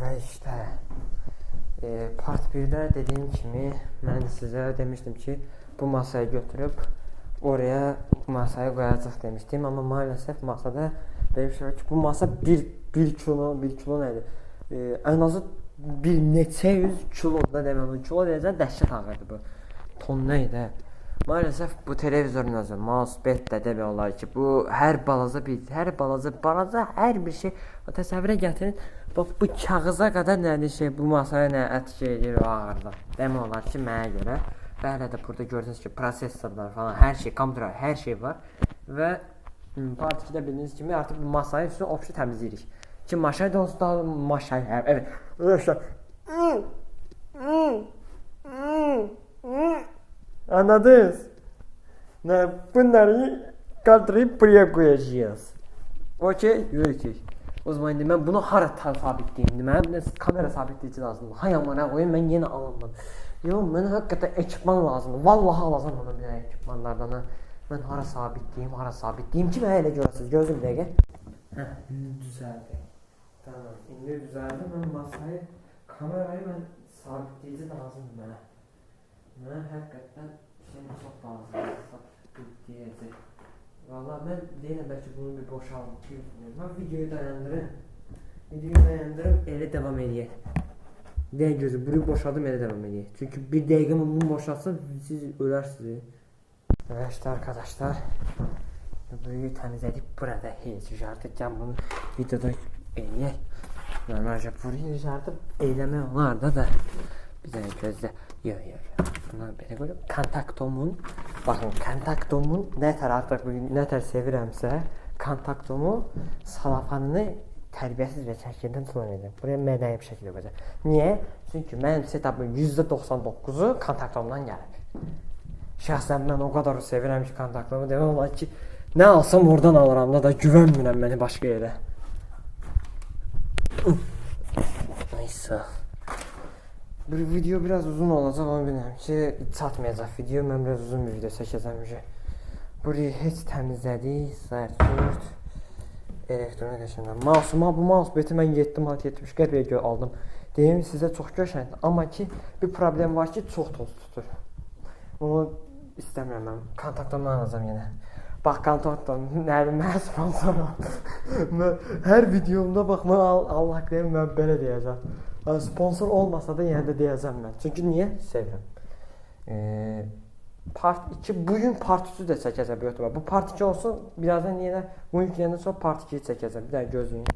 Ve işte part 1'de dediğim kimi ben size demiştim ki bu masayı götürüp oraya masayı koyacaq demiştim ama maalesef masada böyle bir şey var ki bu masa 1 kilo neydi? En azı bir neçə yüz kilo da deməli kilo deyəcək dəhşət ağırdı bu. Ton neydi? Maalesef bu televizorun özü mousepad də demək olar ki bu hər balaca hər bir şey təsəvvürə gətirin. Bax bu kağıza qədər nədir şey bu masaya nə ət edir o ağırda. Demək olar ki mənə görə və hələ də burada görürsünüz ki prosesorlar falan hər şey, kompüter hər şey var və part 2-də bildiyiniz kimi artıq bu masayı üstünü opşu təmizləyirik. Ki maşay da olsun daha maşay evet. Arkadaşlar. Anladınız? Ne bunları kaldırıp buraya koyacağız. Okey, yürüyecek. O zaman indi mən bunu hara sabitleyeyim? Mən kamera sabitleyici lazımdır. Hay amına koyayım mən yenə alınmadım. Yo mənə həqiqətən ekipman lazımdır. Vallahi alacağam ona bir ekipmanlardan. Mən hara sabitleyeyim ki mən elə görəsiniz. Gözüm bir dəqiqə. Hə, düzəldi. Tamam, indi düzəldi. Mən masayı, kamerayı mən sabitleyici lazımdır mənə. Mənə həqiqətən şey çox lazımdır. Deyəcək. Vallahi mən deyirəm bəlkə bunu bir boşaltayım. Mən videoyu dayandırım. Elə devam edək. Deyən gözü, bunu boşaldım elə devam edək. Çünki bir dəqiqə bunu boşaltsam siz ölərsiniz. Və işte arkadaşlar burayı təmizlədik. Burada heç artıq mən bunu videoda eləyək. Normalca burayı artıq eləmək olar da bir dənə gözlə. Yox. Bundan belə qoyup kontaktomun, baxın kontaktomun nətər sevirəmsə kontaktomu salafanını tərbiyəsiz və çəkildən tutan edim. Buraya mədəni bir şəkildə qoyacaq. Niyə? Çünki mənim setup'ın %99'u kontaktomdan gəlib. Şəxsən mən o kadar sevirəm ki kontaktomu demək olar ki nə alsam oradan alıram da güvənmirəm məni başqa yerə. Neyse. Bu video biraz uzun olacaq ama bilmirəm ki çatmayacaq video. Mən biraz uzun bir video çəkəcəm ki. Burayı heç təmizlədik. Zərtürt elektronik əşyalar. Bu mousepad mən 7 qəpiyə aldım. Deyim sizə çox gözəldir. Amma ki bir problem var ki çox toz tutur. Onu istəmirəm mən. Kontaktomdan alacağam yenə. Bax kontaktom mən sponsoram. Hər videomda bax mən Allah deyim mən belə deyəcəm. Sponsor olmasa da yenə də deyəcəm mən. Çünki niyə? Sevirəm. Part 2 bugün part 3'ü də çəkəcəm bu YouTube. Bu part 2 olsun. Birazdan yenə bunu yükləyəndən sonra part 2'yi çəkəcəm. Bir daha gözləyin.